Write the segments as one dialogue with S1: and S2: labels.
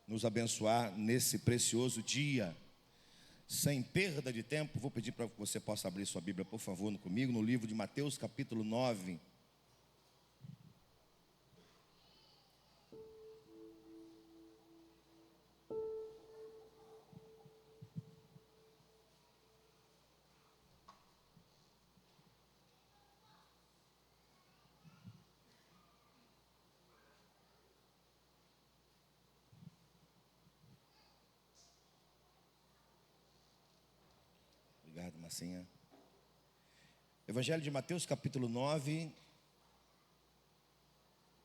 S1: nos abençoar nesse precioso dia. Sem perda de tempo, vou pedir para que você possa abrir sua Bíblia, por favor, comigo, no livro de Mateus, capítulo 9. Obrigado, Marcinha. Evangelho de Mateus, capítulo 9.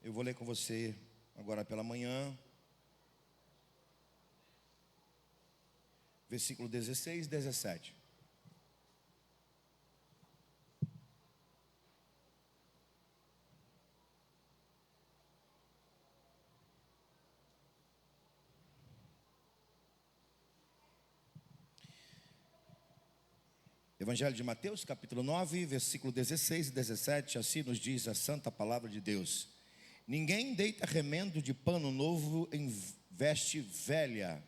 S1: Eu vou ler com você agora pela manhã. Versículo 16 e 17. Evangelho de Mateus, capítulo 9, versículo 16 e 17, assim nos diz a santa palavra de Deus: ninguém deita remendo de pano novo em veste velha,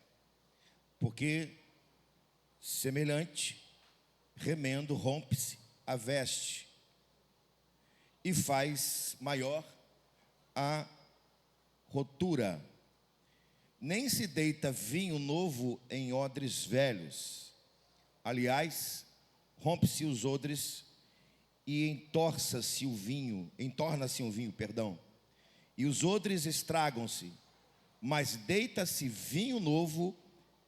S1: porque semelhante remendo rompe-se a veste e faz maior a rotura. Nem se deita vinho novo em odres velhos, aliás, rompe-se os odres e entorna-se o vinho, e os odres estragam-se, mas deita-se vinho novo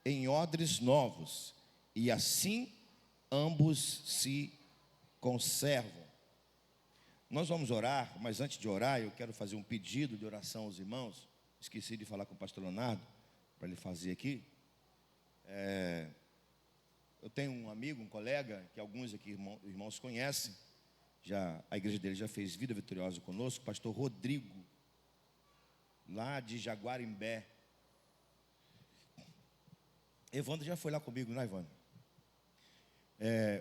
S1: em odres novos, e assim ambos se conservam. Nós vamos orar, mas antes de orar, eu quero fazer um pedido de oração aos irmãos. Esqueci de falar com o pastor Leonardo, para ele fazer aqui. Eu tenho um amigo, um colega, que alguns aqui irmãos conhecem, a igreja dele já fez vida vitoriosa conosco, o pastor Rodrigo, lá de Jaguarimbé. Evandro já foi lá comigo, não é, Evandro?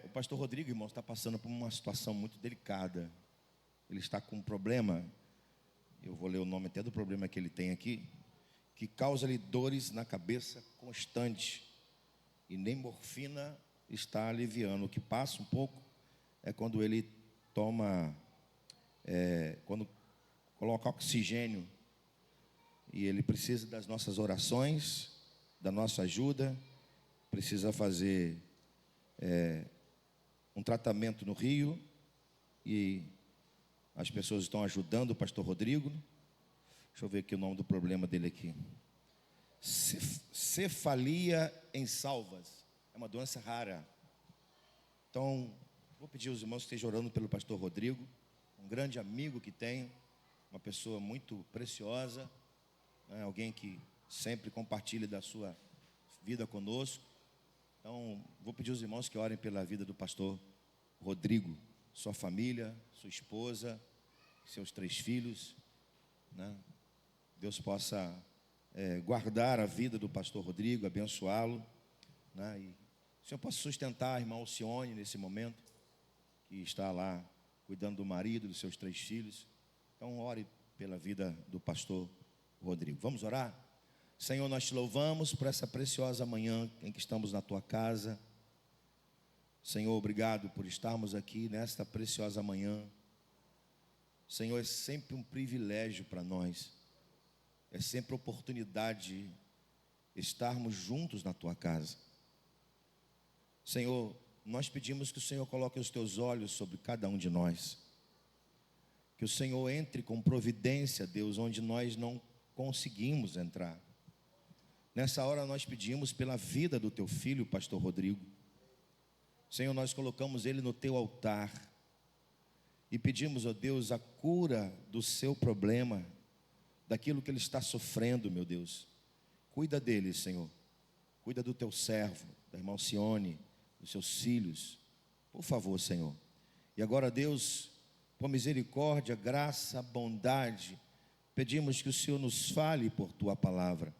S1: O pastor Rodrigo, irmãos, está passando por uma situação muito delicada. Ele está com um problema, eu vou ler o nome até do problema que ele tem aqui, que causa-lhe dores na cabeça constante. E nem morfina está aliviando. O que passa um pouco é quando ele toma, quando coloca oxigênio. E ele precisa das nossas orações, da nossa ajuda. Precisa fazer um tratamento no Rio. E as pessoas estão ajudando o pastor Rodrigo. Deixa eu ver aqui o nome do problema dele aqui. Cefalia em salvas. É uma doença rara. Então, vou pedir aos irmãos que estejam orando pelo pastor Rodrigo, um grande amigo que tenho, uma pessoa muito preciosa, né? Alguém que sempre compartilha da sua vida conosco. Então, vou pedir aos irmãos que orem pela vida do pastor Rodrigo, sua família, sua esposa, seus 3 filhos, né? Deus possa guardar a vida do pastor Rodrigo, abençoá-lo, né? E o Senhor possa sustentar a irmã Alcione nesse momento, que está lá cuidando do marido, dos seus 3 filhos. Então ore pela vida do pastor Rodrigo. Vamos orar? Senhor, nós te louvamos por essa preciosa manhã em que estamos na tua casa. Senhor, obrigado por estarmos aqui nesta preciosa manhã. Senhor, é sempre um privilégio para nós. É sempre oportunidade de estarmos juntos na tua casa. Senhor, nós pedimos que o Senhor coloque os teus olhos sobre cada um de nós. Que o Senhor entre com providência, Deus, onde nós não conseguimos entrar. Nessa hora nós pedimos pela vida do teu filho, pastor Rodrigo. Senhor, nós colocamos ele no teu altar e pedimos, ó Deus, a cura do seu problema, daquilo que ele está sofrendo, meu Deus. Cuida dele, Senhor. Cuida do teu servo, da irmã Alcione, dos seus filhos. Por favor, Senhor. E agora, Deus, por misericórdia, graça, bondade, pedimos que o Senhor nos fale por tua palavra.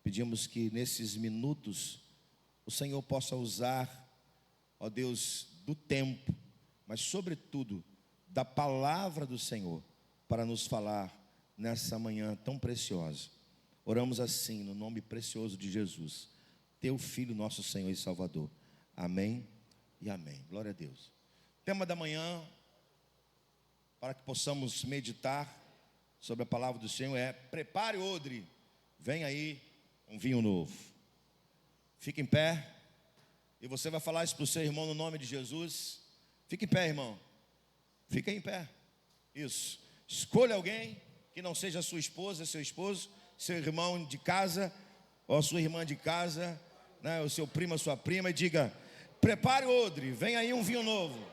S1: Pedimos que nesses minutos o Senhor possa usar, ó Deus, do tempo, mas sobretudo da palavra do Senhor, para nos falar nessa manhã tão preciosa. Oramos assim, no nome precioso de Jesus, teu Filho, nosso Senhor e Salvador. Amém e amém. Glória a Deus. Tema da manhã, para que possamos meditar sobre a palavra do Senhor, é: prepare o odre, vem aí um vinho novo. Fique em pé, e você vai falar isso para o seu irmão no nome de Jesus. Fique em pé, irmão. Fique em pé. Isso. Escolha alguém que não seja sua esposa, seu esposo, seu irmão de casa, ou a sua irmã de casa, né, o seu primo, a sua prima, e diga: prepare o odre, vem aí um vinho novo.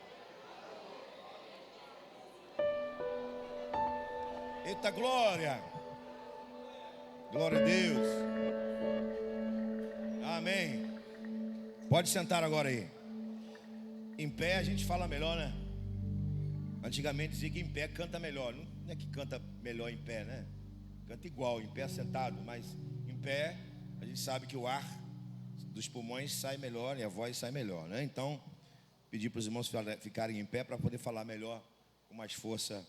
S1: Eita glória! Glória a Deus. Amém. Pode sentar agora aí. Em pé a gente fala melhor, né? Antigamente dizia que em pé canta melhor. Não é que canta melhor em pé, né? Canta igual, em pé sentado, mas em pé a gente sabe que o ar dos pulmões sai melhor e a voz sai melhor, né? Então, pedir para os irmãos ficarem em pé para poder falar melhor, com mais força,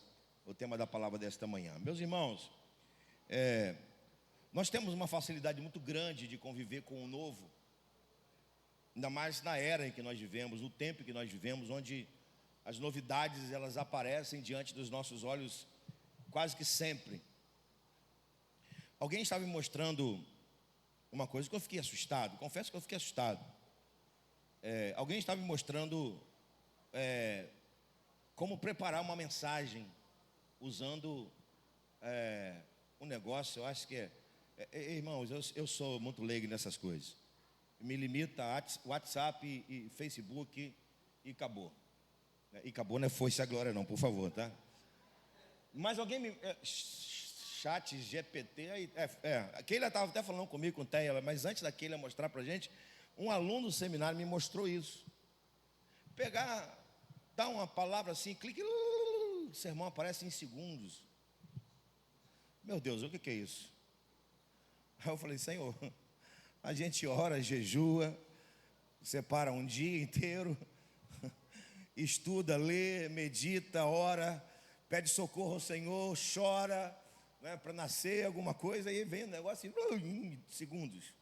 S1: o tema da palavra desta manhã. Meus irmãos, nós temos uma facilidade muito grande de conviver com o novo, ainda mais na era em que nós vivemos, no tempo em que nós vivemos, onde as novidades elas aparecem diante dos nossos olhos quase que sempre. Alguém estava me mostrando uma coisa que eu fiquei assustado, confesso que eu fiquei assustado. Alguém estava me mostrando como preparar uma mensagem usando um negócio, eu acho que irmãos, eu sou muito leigo nessas coisas. Me limita a WhatsApp e Facebook e acabou. E acabou, não é foice a glória não, por favor, tá? Mas alguém me... Chat, GPT, aquele estava até falando comigo, com o Teia, mas antes daquele mostrar pra gente, um aluno do seminário me mostrou isso. Dar uma palavra assim, clique, o sermão aparece em segundos. Meu Deus, o que é isso? Aí eu falei: Senhor, a gente ora, jejua, separa um dia inteiro, estuda, lê, medita, ora, pede socorro ao Senhor, chora, né, para nascer alguma coisa, e vem um negócio assim, em segundos.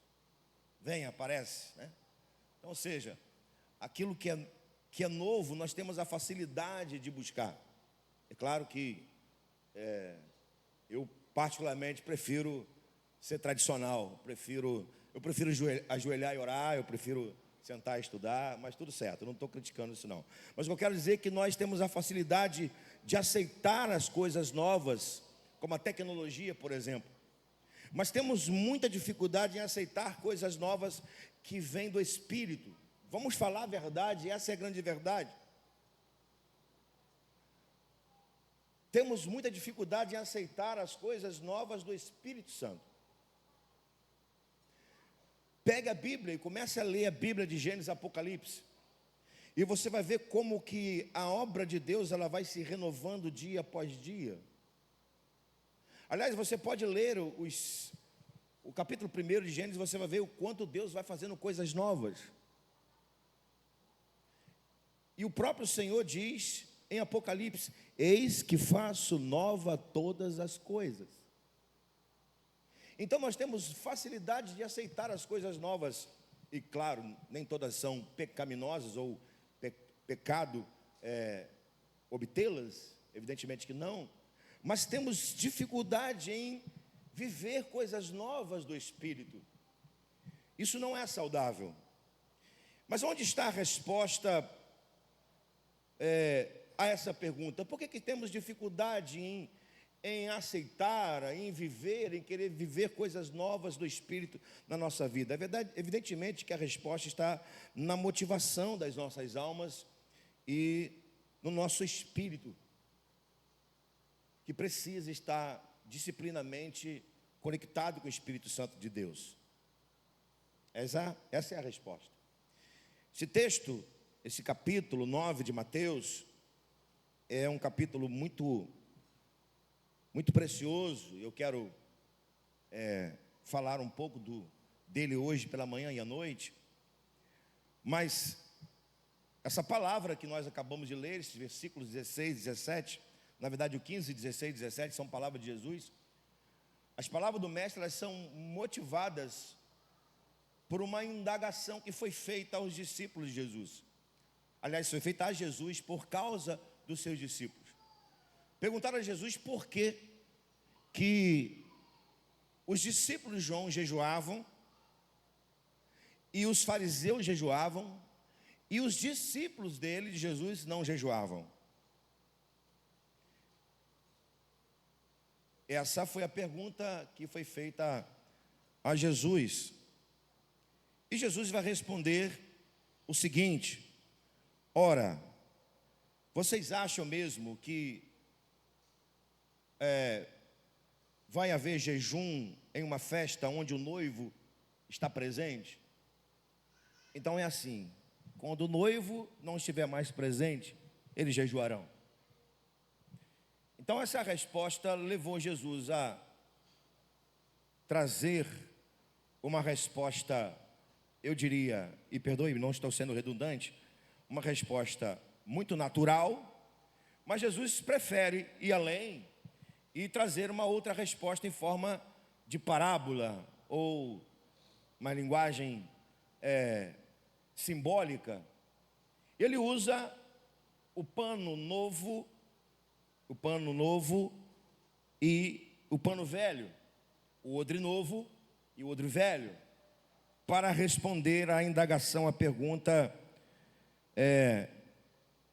S1: Vem, aparece, né? Então, ou seja, aquilo que é novo, nós temos a facilidade de buscar. É claro que eu particularmente prefiro ser tradicional, eu prefiro ajoelhar e orar, eu prefiro sentar e estudar, mas tudo certo, eu não estou criticando isso não. Mas eu quero dizer que nós temos a facilidade de aceitar as coisas novas, como a tecnologia, por exemplo. Mas temos muita dificuldade em aceitar coisas novas que vêm do Espírito. Vamos falar a verdade, essa é a grande verdade. Temos muita dificuldade em aceitar as coisas novas do Espírito Santo. Pega a Bíblia e comece a ler a Bíblia de Gênesis e Apocalipse. E você vai ver como que a obra de Deus ela vai se renovando dia após dia. Aliás, você pode ler o capítulo 1 de Gênesis, você vai ver o quanto Deus vai fazendo coisas novas. E o próprio Senhor diz em Apocalipse: eis que faço nova todas as coisas. Então nós temos facilidade de aceitar as coisas novas. E claro, nem todas são pecaminosas ou pecado obtê-las, evidentemente que não. Mas temos dificuldade em viver coisas novas do Espírito. Isso não é saudável. Mas onde está a resposta a essa pergunta? Por que temos dificuldade em aceitar, em viver, em querer viver coisas novas do Espírito na nossa vida? É verdade, evidentemente que a resposta está na motivação das nossas almas e no nosso espírito, que precisa estar disciplinamente conectado com o Espírito Santo de Deus. Essa é a resposta. Esse texto, esse capítulo 9 de Mateus, é um capítulo muito precioso. Eu quero falar um pouco dele hoje pela manhã e à noite. Mas essa palavra que nós acabamos de ler, esses versículos 16, 17, na verdade o 15, 16, 17 são palavras de Jesus. As palavras do mestre, elas são motivadas por uma indagação que foi feita aos discípulos de Jesus. Aliás, foi feita a Jesus por causa dos seus discípulos. Perguntaram a Jesus por que os discípulos de João jejuavam e os fariseus jejuavam e os discípulos dele, de Jesus, não jejuavam. Essa foi a pergunta que foi feita a Jesus. E Jesus vai responder o seguinte: ora, vocês acham mesmo que vai haver jejum em uma festa onde o noivo está presente? Então é assim, quando o noivo não estiver mais presente, eles jejuarão. Então essa resposta levou Jesus a trazer uma resposta, eu diria, e perdoe-me, não estou sendo redundante, uma resposta muito natural, mas Jesus prefere ir além e trazer uma outra resposta em forma de parábola ou uma linguagem simbólica. Ele usa o pano novo e o pano velho, o odre novo e o odre velho, para responder à indagação, à pergunta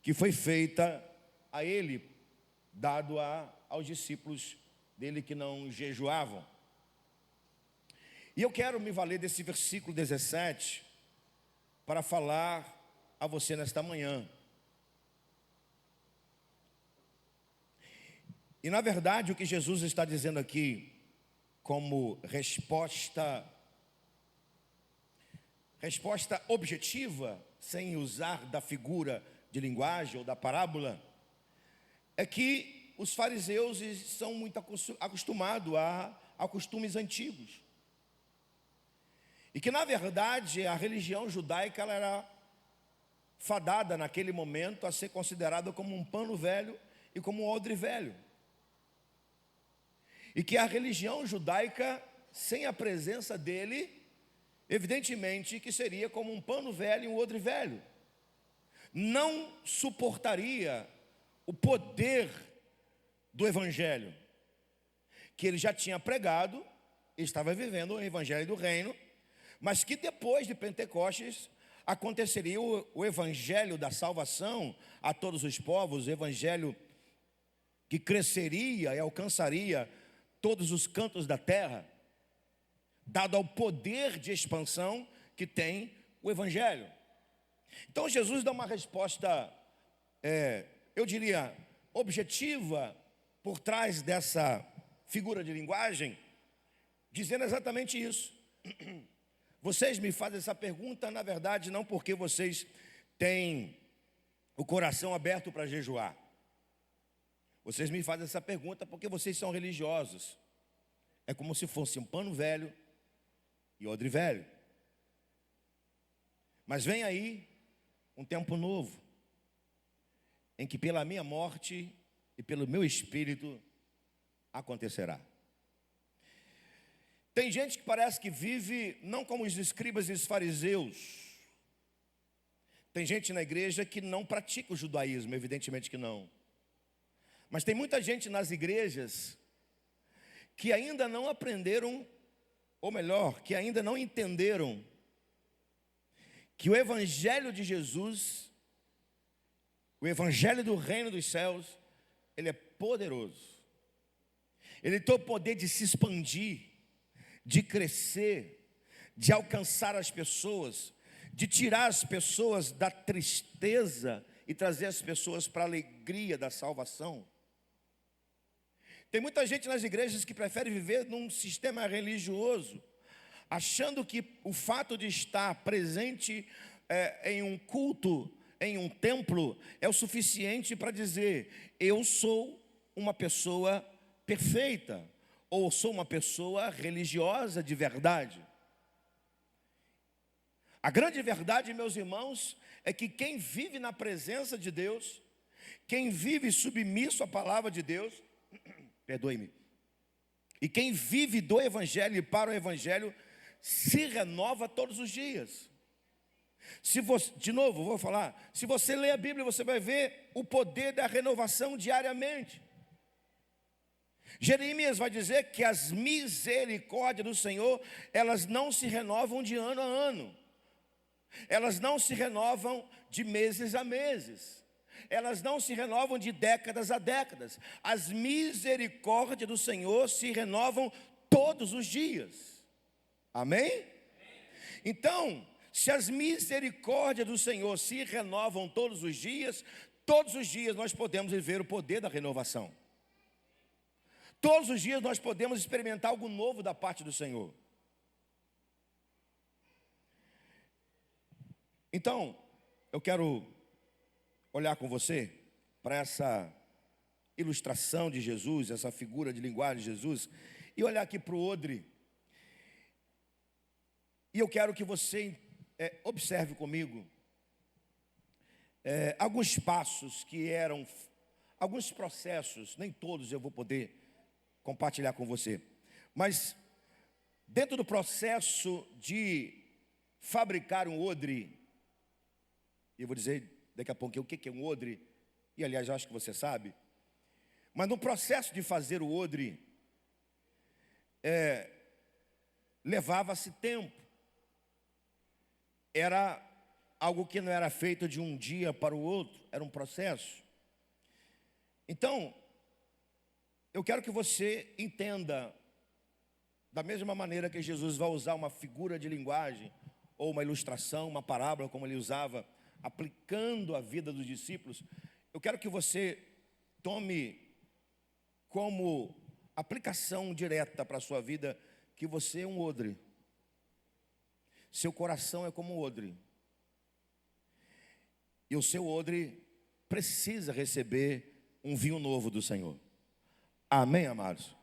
S1: que foi feita a ele, dado aos discípulos dele que não jejuavam. E eu quero me valer desse versículo 17 para falar a você nesta manhã. E na verdade o que Jesus está dizendo aqui como resposta objetiva, sem usar da figura de linguagem ou da parábola, é que os fariseus são muito acostumados a costumes antigos. E que na verdade a religião judaica ela era fadada naquele momento a ser considerada como um pano velho e como um odre velho. E que a religião judaica, sem a presença dele, evidentemente que seria como um pano velho e um odre velho. Não suportaria o poder do evangelho que ele já tinha pregado, estava vivendo o evangelho do reino, mas que depois de Pentecostes aconteceria o evangelho da salvação a todos os povos, o evangelho que cresceria e alcançaria todos os cantos da terra, dado ao poder de expansão que tem o evangelho. Então Jesus dá uma resposta, eu diria, objetiva por trás dessa figura de linguagem, dizendo exatamente isso. Vocês me fazem essa pergunta, na verdade, não porque vocês têm o coração aberto para jejuar. Vocês me fazem essa pergunta porque vocês são religiosos. É como se fosse um pano velho e odre velho. Mas vem aí um tempo novo, em que pela minha morte e pelo meu espírito acontecerá. Tem gente que parece que vive não como os escribas e os fariseus. Tem gente na igreja que não pratica o judaísmo, evidentemente que não. Mas tem muita gente nas igrejas que ainda não aprenderam, ou melhor, que ainda não entenderam que o evangelho de Jesus, o evangelho do reino dos céus, ele é poderoso. Ele tem o poder de se expandir, de crescer, de alcançar as pessoas, de tirar as pessoas da tristeza e trazer as pessoas para a alegria da salvação. Tem muita gente nas igrejas que prefere viver num sistema religioso, achando que o fato de estar presente em um culto, em um templo, é o suficiente para dizer: eu sou uma pessoa perfeita, ou sou uma pessoa religiosa de verdade. A grande verdade, meus irmãos, é que quem vive na presença de Deus, quem vive submisso à palavra de Deus, perdoe-me, E quem vive do Evangelho e para o Evangelho se renova todos os dias. Se você, de novo, vou falar, se você ler a Bíblia, você vai ver o poder da renovação diariamente. Jeremias vai dizer que as misericórdias do Senhor, elas não se renovam de ano a ano. Elas não se renovam de meses a meses. Elas não se renovam de décadas a décadas. As misericórdias do Senhor se renovam todos os dias. Amém? Então, se as misericórdias do Senhor se renovam todos os dias nós podemos viver o poder da renovação. Todos os dias nós podemos experimentar algo novo da parte do Senhor. Então, eu quero olhar com você para essa ilustração de Jesus, essa figura de linguagem de Jesus, e olhar aqui para o odre. E eu quero que você observe comigo alguns passos que eram, alguns processos, nem todos eu vou poder compartilhar com você, mas dentro do processo de fabricar um odre, e eu vou dizer daqui a pouco o que é um odre, e aliás eu acho que você sabe, mas no processo de fazer o odre, levava-se tempo. Era algo que não era feito de um dia para o outro, era um processo. Então, eu quero que você entenda, da mesma maneira que Jesus vai usar uma figura de linguagem, ou uma ilustração, uma parábola, como ele usava, aplicando a vida dos discípulos, eu quero que você tome como aplicação direta para a sua vida, que você é um odre. Seu coração é como um odre. E o seu odre precisa receber um vinho novo do Senhor. Amém, amados?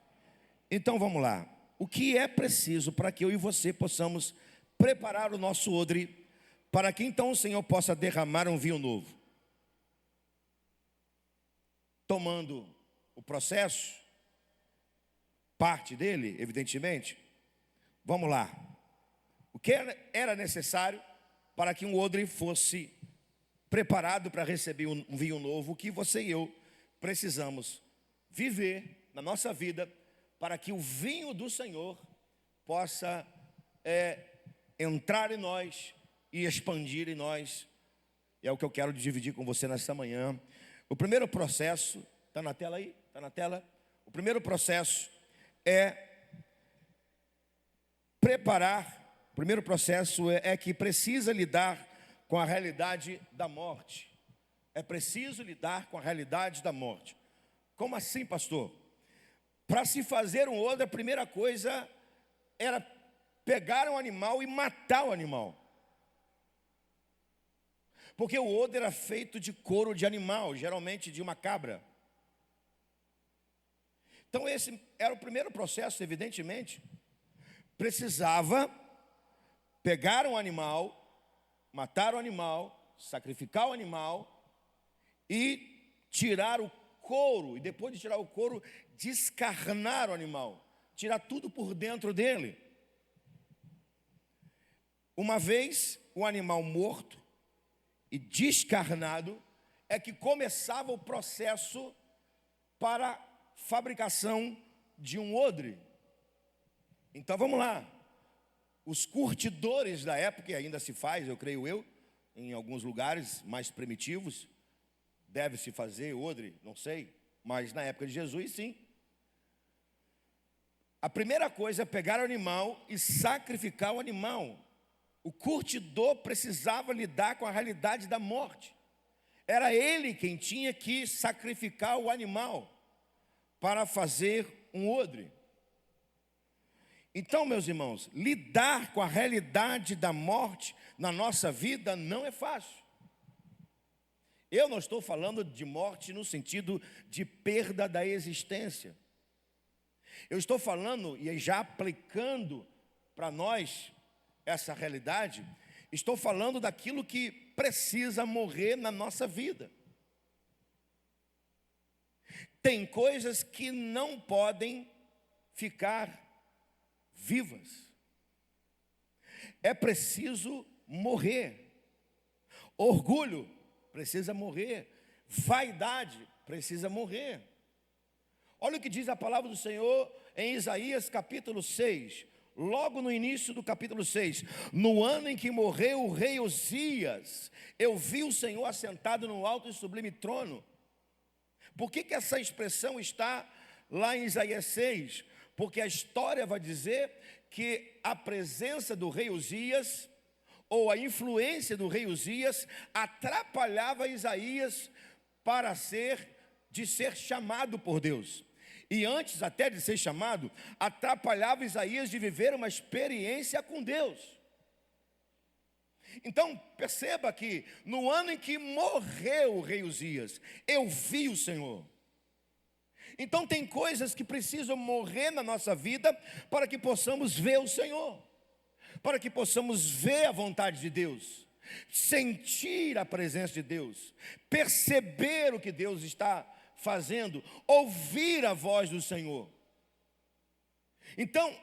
S1: Então vamos lá. O que é preciso para que eu e você possamos preparar o nosso odre, para que então o Senhor possa derramar um vinho novo? Tomando o processo, parte dele, evidentemente. Vamos lá. O que era necessário para que um odre fosse preparado para receber um vinho novo? O que você e eu precisamos viver na nossa vida para que o vinho do Senhor possa entrar em nós e expandir em nós. É o que eu quero dividir com você nesta manhã. O primeiro processo, está na tela aí? Está na tela? O primeiro processo é preparar. O primeiro processo é que precisa lidar com a realidade da morte. É preciso lidar com a realidade da morte. Como assim, pastor? Para se fazer um odre, a primeira coisa era pegar um animal e matar o animal. Porque o odre era feito de couro de animal, geralmente de uma cabra. Então esse era o primeiro processo, evidentemente. Precisava pegar um animal, matar o animal, sacrificar o animal e tirar o couro. E depois de tirar o couro, descarnar o animal, tirar tudo por dentro dele. Uma vez o animal morto e descarnado, é que começava o processo para a fabricação de um odre. Então vamos lá. Os curtidores da época, e ainda se faz, eu creio eu, em alguns lugares mais primitivos, deve-se fazer odre, não sei, mas na época de Jesus, sim. A primeira coisa é pegar o animal e sacrificar o animal. O curtidor precisava lidar com a realidade da morte. Era ele quem tinha que sacrificar o animal para fazer um odre. Então, meus irmãos, lidar com a realidade da morte na nossa vida não é fácil. Eu não estou falando de morte no sentido de perda da existência. Eu estou falando, e já aplicando para nós essa realidade, estou falando daquilo que precisa morrer na nossa vida. Tem coisas que não podem ficar vivas. É preciso morrer. Orgulho precisa morrer. Vaidade precisa morrer. Olha o que diz a palavra do Senhor em Isaías capítulo 6. Logo no início do capítulo 6. No ano em que morreu o rei Uzias, eu vi o Senhor assentado no alto e sublime trono. Por que essa expressão está lá em Isaías 6? Porque a história vai dizer que a presença do rei Uzias, ou a influência do rei Uzias, atrapalhava Isaías de ser chamado por Deus. E antes até de ser chamado, atrapalhava Isaías de viver uma experiência com Deus. Então perceba que no ano em que morreu o rei Uzias, eu vi o Senhor. Então tem coisas que precisam morrer na nossa vida para que possamos ver o Senhor, para que possamos ver a vontade de Deus, sentir a presença de Deus, perceber o que Deus está fazendo, ouvir a voz do Senhor. Então,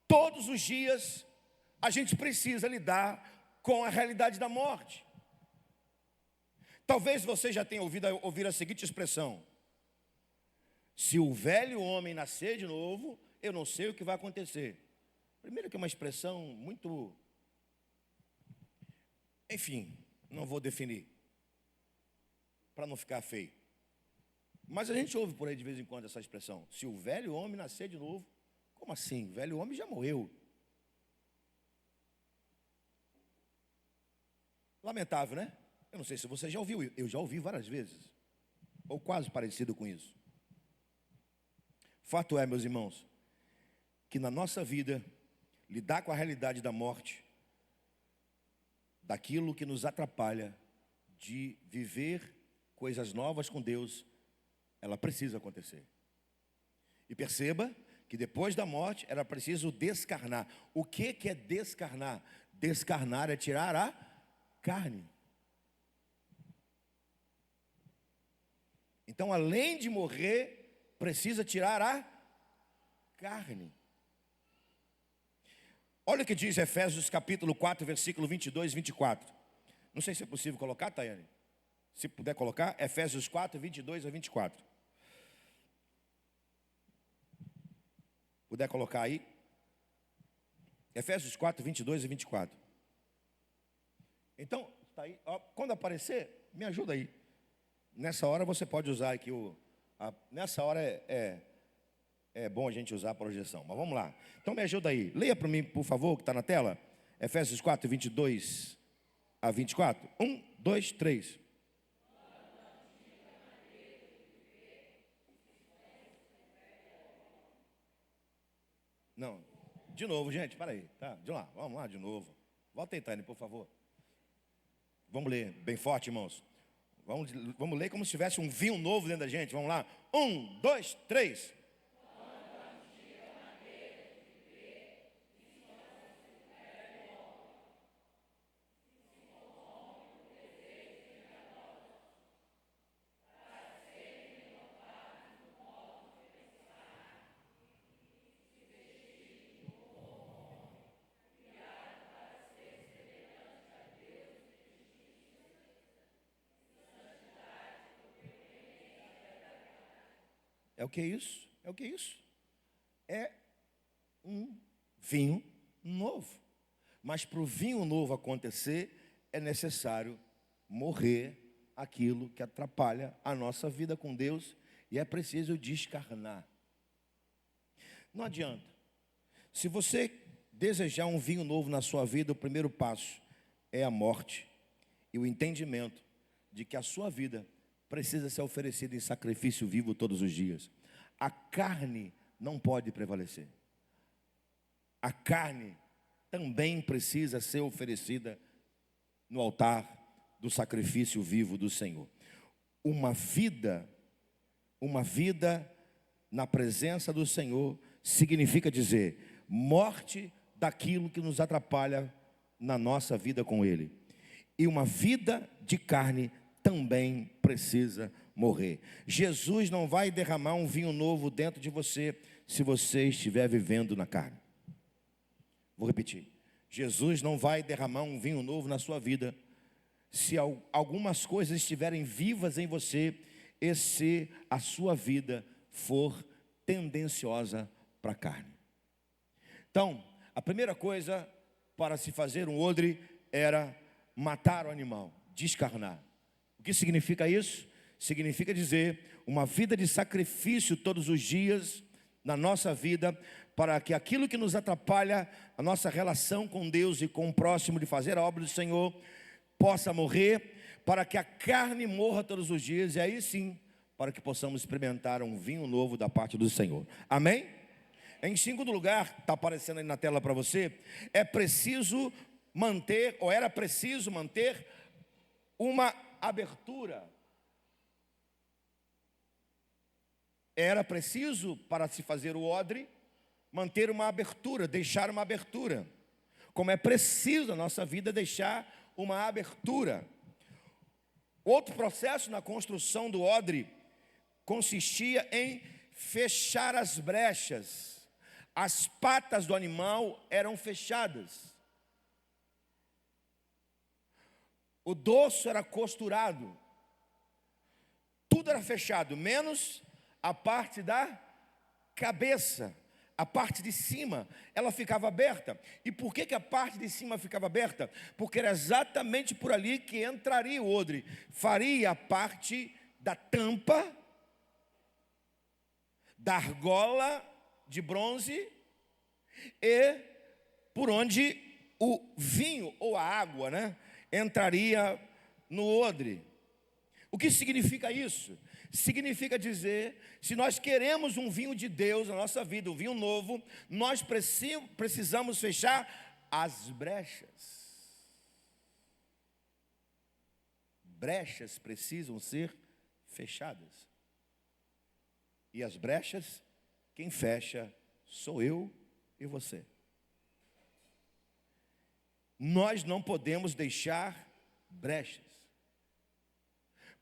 S1: todos os dias a gente precisa lidar com a realidade da morte. Talvez você já tenha ouvido a seguinte expressão: se o velho homem nascer de novo, eu não sei o que vai acontecer. Primeiro que é uma expressão muito... Enfim, não vou definir, para não ficar feio. Mas a gente ouve por aí de vez em quando essa expressão: se o velho homem nascer de novo. Como assim? O velho homem já morreu. Lamentável, né? Eu não sei se você já ouviu, eu já ouvi várias vezes, ou quase parecido com isso. Fato é, meus irmãos, que na nossa vida, lidar com a realidade da morte, daquilo que nos atrapalha de viver coisas novas com Deus, ela precisa acontecer. E perceba que depois da morte era preciso descarnar. O que é descarnar? Descarnar é tirar a carne. Então, além de morrer, precisa tirar a carne. Olha o que diz Efésios capítulo 4, versículo 22 e 24. Não sei se é possível colocar, Tayane. Se puder colocar, Efésios 4, 22 a 24. Puder colocar aí. Efésios 4, 22 e 24. Então, está aí. Ó, quando aparecer, me ajuda aí. Nessa hora você pode usar aqui nessa hora é bom a gente usar a projeção. Mas vamos lá. Então me ajuda aí. Leia para mim, por favor, que está na tela. Efésios 4, 22 a 24. 1, 2, 3. Não, de novo, gente, para aí, tá? Vamos lá de novo. Volta aí, Tânia, por favor. Vamos ler bem forte, irmãos. Vamos ler como se tivesse um vinho novo dentro da gente. Vamos lá. 1, 2, 3. É o que é isso? É o que é isso? É um vinho novo. Mas para o vinho novo acontecer, é necessário morrer aquilo que atrapalha a nossa vida com Deus, e é preciso descarnar. Não adianta. Se você desejar um vinho novo na sua vida, o primeiro passo é a morte e o entendimento de que a sua vida precisa ser oferecida em sacrifício vivo todos os dias. A carne não pode prevalecer. A carne também precisa ser oferecida no altar do sacrifício vivo do Senhor. Uma vida na presença do Senhor significa dizer morte daquilo que nos atrapalha na nossa vida com Ele. E uma vida de carne também precisa morrer. Jesus não vai derramar um vinho novo dentro de você se você estiver vivendo na carne. Vou repetir. Jesus não vai derramar um vinho novo na sua vida se algumas coisas estiverem vivas em você e se a sua vida for tendenciosa para a carne. Então, a primeira coisa para se fazer um odre era matar o animal, descarnar. O que significa isso? Significa dizer uma vida de sacrifício todos os dias na nossa vida, para que aquilo que nos atrapalha a nossa relação com Deus e com o próximo, de fazer a obra do Senhor, possa morrer, para que a carne morra todos os dias, e aí sim, para que possamos experimentar um vinho novo da parte do Senhor. Amém? Em segundo lugar, está aparecendo aí na tela para você, era preciso manter uma abertura. Era preciso, para se fazer o odre, manter uma abertura, deixar uma abertura. Como é preciso na nossa vida deixar uma abertura. Outro processo na construção do odre consistia em fechar as brechas. As patas do animal eram fechadas. O dorso era costurado. Tudo era fechado, menos a parte da cabeça. A parte de cima, ela ficava aberta. E por que a parte de cima ficava aberta? Porque era exatamente por ali que entraria o odre. Faria a parte da tampa, da argola de bronze, e por onde o vinho ou a água, entraria no odre. O que significa isso? Significa dizer, se nós queremos um vinho de Deus na nossa vida, um vinho novo, nós precisamos fechar as brechas. Brechas precisam ser fechadas. E as brechas, quem fecha sou eu e você. Nós não podemos deixar brechas.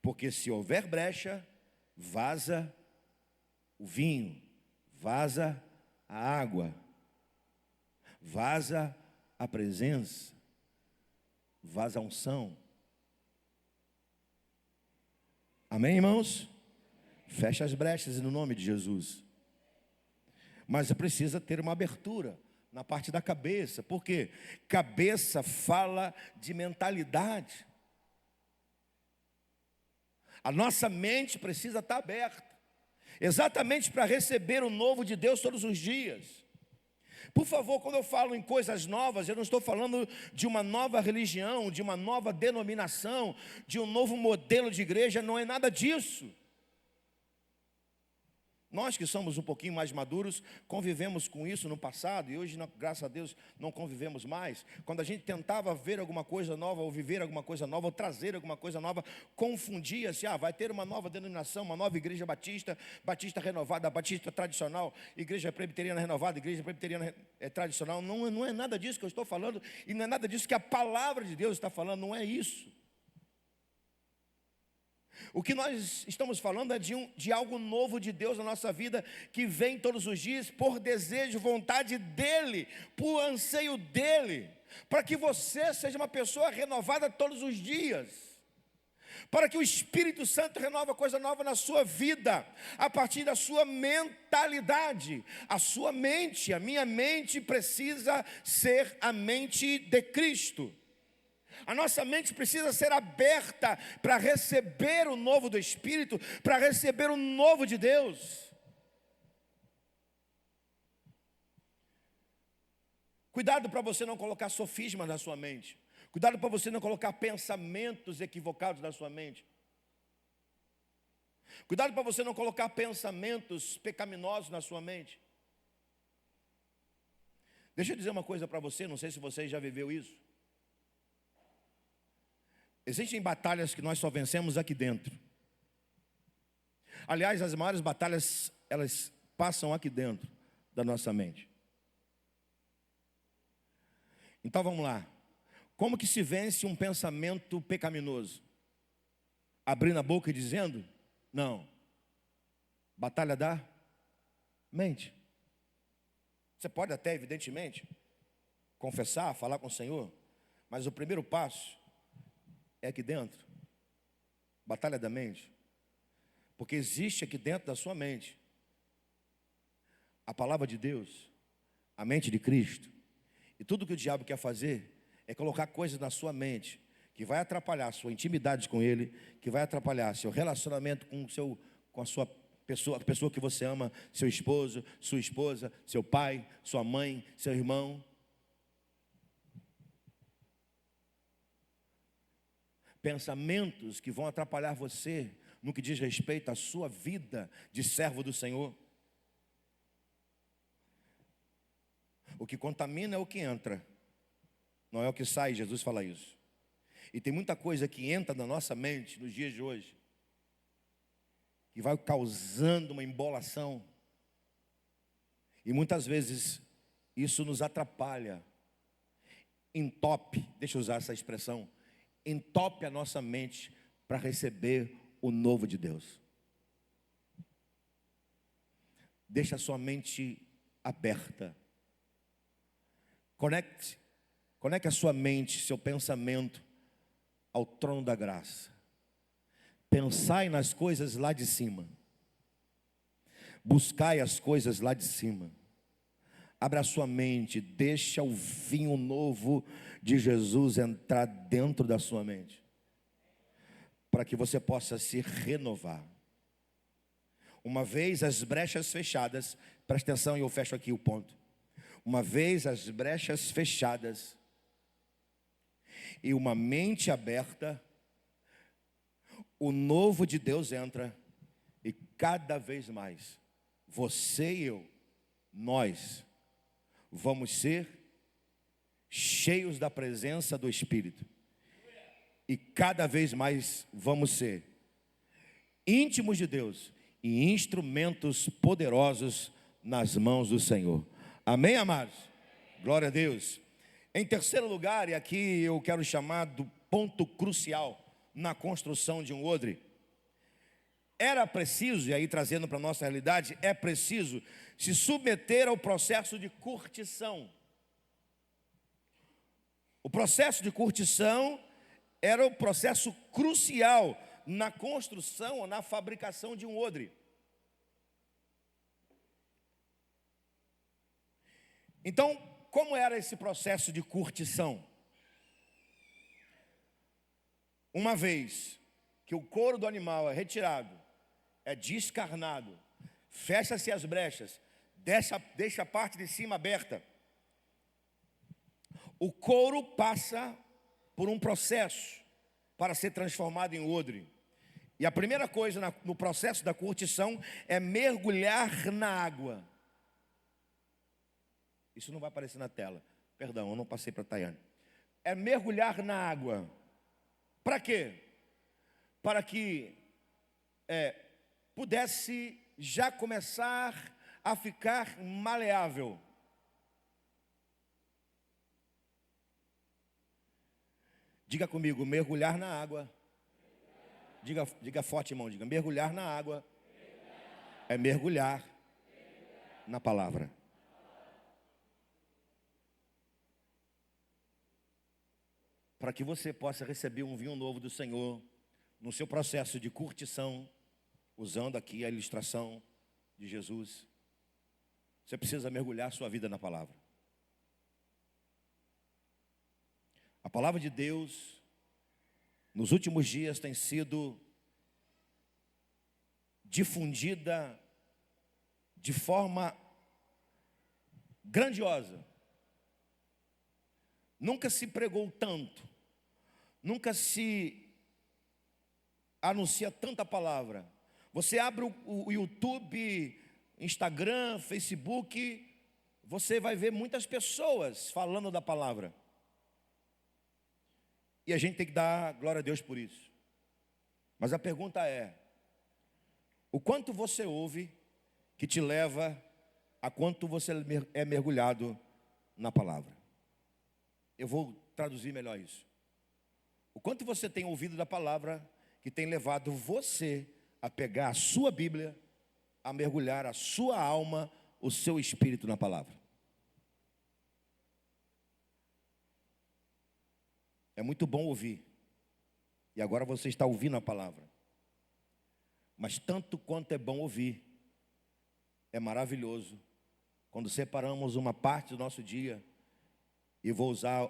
S1: Porque se houver brecha, vaza o vinho, vaza a água, vaza a presença, vaza a unção. Amém, irmãos? Fecha as brechas no nome de Jesus. Mas precisa ter uma abertura na parte da cabeça. Por quê? Cabeça fala de mentalidade. A nossa mente precisa estar aberta, exatamente para receber o novo de Deus todos os dias. Por favor, quando eu falo em coisas novas, eu não estou falando de uma nova religião, de uma nova denominação, de um novo modelo de igreja, não é nada disso. Nós que somos um pouquinho mais maduros, convivemos com isso no passado, e hoje, graças a Deus, não convivemos mais. Quando a gente tentava ver alguma coisa nova, ou viver alguma coisa nova, ou trazer alguma coisa nova, confundia-se, vai ter uma nova denominação, uma nova igreja batista, batista renovada, batista tradicional, igreja presbiteriana renovada, igreja presbiteriana tradicional. Não é nada disso que eu estou falando, e não é nada disso que a palavra de Deus está falando, não é isso. O que nós estamos falando é de algo novo de Deus na nossa vida, que vem todos os dias por desejo, vontade dEle, por anseio dEle, para que você seja uma pessoa renovada todos os dias, para que o Espírito Santo renova coisa nova na sua vida, a partir da sua mentalidade. A sua mente, a minha mente precisa ser a mente de Cristo. A nossa mente precisa ser aberta para receber o novo do Espírito, para receber o novo de Deus. Cuidado para você não colocar sofisma na sua mente. Cuidado para você não colocar pensamentos equivocados na sua mente. Cuidado para você não colocar pensamentos pecaminosos na sua mente. Deixa eu dizer uma coisa para você, não sei se você já viveu isso. Existem batalhas que nós só vencemos aqui dentro. Aliás, as maiores batalhas, elas passam aqui dentro da nossa mente. Então vamos lá. Como que se vence um pensamento pecaminoso? Abrindo a boca e dizendo? Não. Batalha da mente. Você pode até, evidentemente, confessar, falar com o Senhor, mas o primeiro passo é aqui dentro. Batalha da mente. Porque existe aqui dentro da sua mente a palavra de Deus, a mente de Cristo. E tudo que o diabo quer fazer é colocar coisas na sua mente que vai atrapalhar a sua intimidade com Ele, que vai atrapalhar seu relacionamento com a sua pessoa, a pessoa que você ama, seu esposo, sua esposa, seu pai, sua mãe, seu irmão. Pensamentos que vão atrapalhar você no que diz respeito à sua vida de servo do Senhor. O que contamina é o que entra, não é o que sai. Jesus fala isso. E tem muita coisa que entra na nossa mente nos dias de hoje, que vai causando uma embolação. E muitas vezes isso nos atrapalha, entope, deixa eu usar essa expressão, entope a nossa mente para receber o novo de Deus. Deixa a sua mente aberta. Conecte a sua mente, seu pensamento ao trono da graça. Pensai nas coisas lá de cima. Buscai as coisas lá de cima. Abra a sua mente, deixa o vinho novo de Jesus entrar dentro da sua mente, para que você possa se renovar. Uma vez as brechas fechadas, presta atenção e eu fecho aqui o ponto. Uma vez as brechas fechadas e uma mente aberta, o novo de Deus entra e cada vez mais você e eu, nós vamos ser cheios da presença do Espírito. E cada vez mais vamos ser íntimos de Deus e instrumentos poderosos nas mãos do Senhor. Amém, amados? Glória a Deus. Em terceiro lugar, e aqui eu quero chamar do ponto crucial na construção de um odre. Era preciso, e aí trazendo para a nossa realidade, é preciso se submeter ao processo de curtição. O processo de curtição era o processo crucial na construção ou na fabricação de um odre. Então, como era esse processo de curtição? Uma vez que o couro do animal é retirado, é descarnado, fecha-se as brechas, deixa a parte de cima aberta, o couro passa por um processo para ser transformado em odre. E a primeira coisa no processo da curtição é mergulhar na água. Isso não vai aparecer na tela. Perdão, eu não passei para a Tayane. É mergulhar na água. Para quê? Para que pudesse já começar a ficar maleável. Diga comigo, mergulhar na água. Diga forte, irmão, diga, mergulhar na água é mergulhar na palavra. Para que você possa receber um vinho novo do Senhor, no seu processo de curtição, usando aqui a ilustração de Jesus, você precisa mergulhar sua vida na palavra. A palavra de Deus, nos últimos dias, tem sido difundida de forma grandiosa. Nunca se pregou tanto, nunca se anuncia tanta palavra. Você abre o YouTube, Instagram, Facebook, você vai ver muitas pessoas falando da palavra. E a gente tem que dar glória a Deus por isso. Mas a pergunta é: o quanto você ouve que te leva a quanto você é mergulhado na palavra? Eu vou traduzir melhor isso. O quanto você tem ouvido da palavra que tem levado você a pegar a sua Bíblia, a mergulhar a sua alma, o seu espírito na palavra. É muito bom ouvir. E agora você está ouvindo a palavra. Mas tanto quanto é bom ouvir, é maravilhoso quando separamos uma parte do nosso dia, e vou usar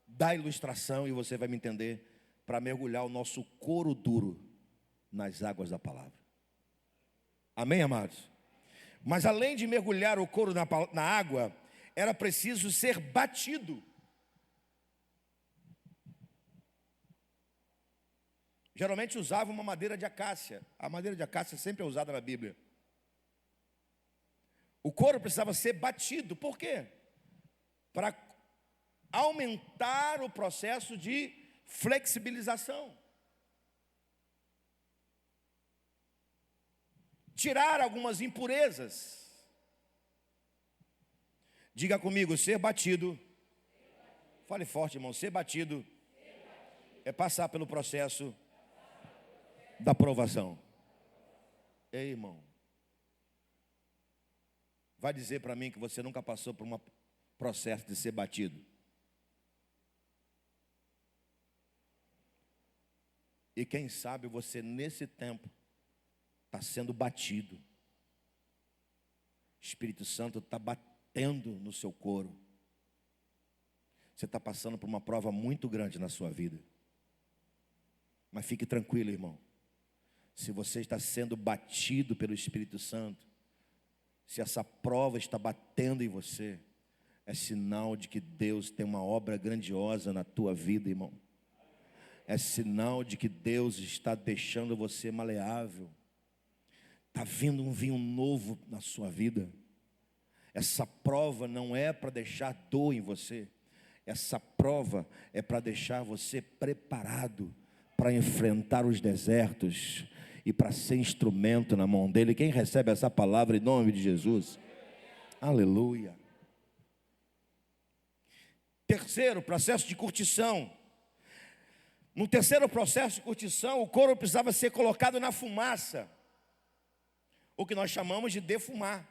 S1: da ilustração, e você vai me entender, para mergulhar o nosso couro duro nas águas da palavra. Amém, amados? Mas além de mergulhar o couro na água, era preciso ser batido. Geralmente usava uma madeira de acácia. A madeira de acácia sempre é usada na Bíblia. O couro precisava ser batido. Por quê? Para aumentar o processo de flexibilização. Tirar algumas impurezas. Diga comigo, ser batido. Fale forte, irmão. Ser batido é passar pelo processo da aprovação. Ei, irmão, vai dizer para mim que você nunca passou por um processo de ser batido. E quem sabe você nesse tempo está sendo batido. O Espírito Santo está batendo no seu couro. Você está passando por uma prova muito grande na sua vida. Mas fique tranquilo, irmão. Se você está sendo batido pelo Espírito Santo, se essa prova está batendo em você, é sinal de que Deus tem uma obra grandiosa na tua vida, irmão. É sinal de que Deus está deixando você maleável. Está vindo um vinho novo na sua vida. Essa prova não é para deixar dor em você. Essa prova é para deixar você preparado para enfrentar os desertos e para ser instrumento na mão dele. Quem recebe essa palavra em nome de Jesus? Aleluia. Terceiro, processo de curtição. No terceiro processo de curtição, o couro precisava ser colocado na fumaça, o que nós chamamos de defumar.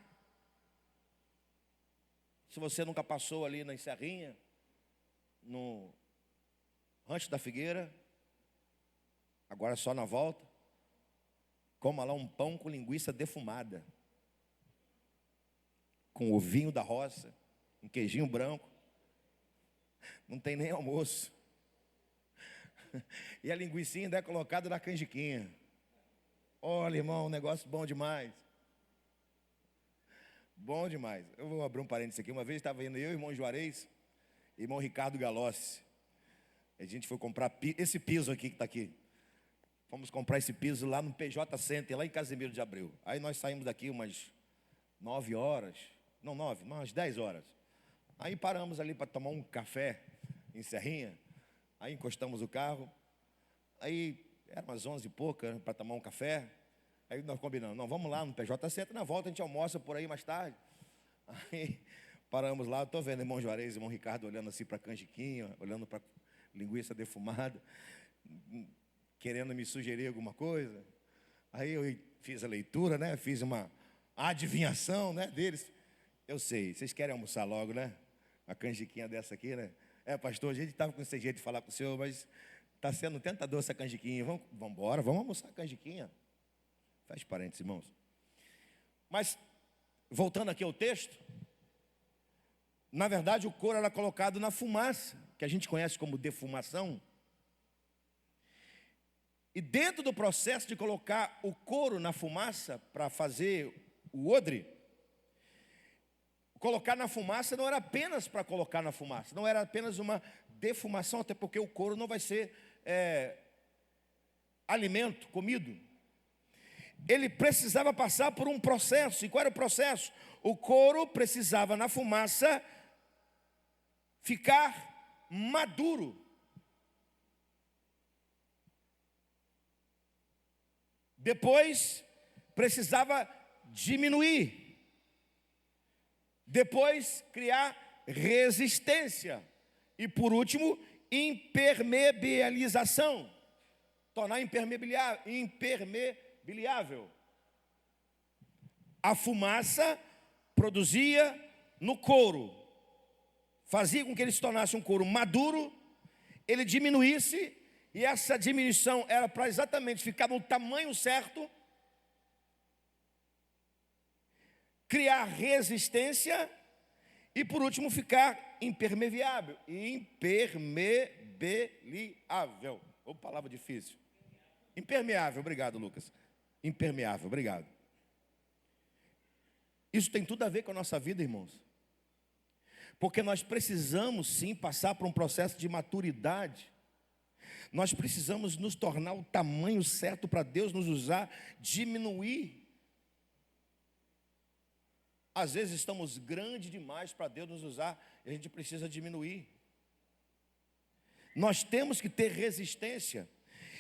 S1: Se você nunca passou ali na Serrinha, no Rancho da Figueira, agora só na volta, coma lá um pão com linguiça defumada, com ovinho da roça, um queijinho branco. Não tem nem almoço. E a linguicinha ainda é colocada na canjiquinha. Olha, irmão, um negócio bom demais. Bom demais. Eu vou abrir um parênteses aqui. Uma vez estava indo eu, irmão Juarez, irmão Ricardo Galossi. A gente foi comprar esse piso aqui que está aqui. Fomos comprar esse piso lá no PJ Center, lá em Casimiro de Abreu. Aí nós saímos daqui umas 9 horas. Não, 9, umas 10 horas. Aí paramos ali para tomar um café em Serrinha. Aí encostamos o carro. Aí era umas 11 e pouca para tomar um café. Aí nós combinamos, não, vamos lá no PJ Center, na volta a gente almoça por aí mais tarde. Aí paramos lá, estou vendo irmão Juarez, irmão Ricardo olhando assim para a canjiquinha, olhando para a linguiça defumada, querendo me sugerir alguma coisa. Aí eu fiz a leitura, né? Fiz uma adivinhação, né, deles. Eu sei, vocês querem almoçar logo, né? Uma canjiquinha dessa aqui, né? Pastor, a gente estava com esse jeito de falar com o senhor, mas está sendo tentador essa canjiquinha. Vamos embora, vamos almoçar a canjiquinha. Feche parênteses, irmãos. Mas, voltando aqui ao texto, na verdade o couro era colocado na fumaça, que a gente conhece como defumação. E dentro do processo de colocar o couro na fumaça para fazer o odre, colocar na fumaça não era apenas para colocar na fumaça, não era apenas uma defumação, até porque o couro não vai ser alimento, comido. Ele precisava passar por um processo. E qual era o processo? O couro precisava na fumaça ficar maduro. Depois precisava diminuir. Depois criar resistência. E por último, impermeabilização. Tornar impermeabiliável. A fumaça produzia no couro, fazia com que ele se tornasse um couro maduro ele diminuísse, e essa diminuição era para exatamente ficar no tamanho certo, criar resistência e, por último, ficar impermeável. Impermeável. Ô, palavra difícil. Impermeável, obrigado, Lucas. Impermeável, obrigado. Isso tem tudo a ver com a nossa vida, irmãos. Porque nós precisamos sim passar por um processo de maturidade. Nós precisamos nos tornar o tamanho certo para Deus nos usar, diminuir. Às vezes estamos grandes demais para Deus nos usar e a gente precisa diminuir. Nós temos que ter resistência.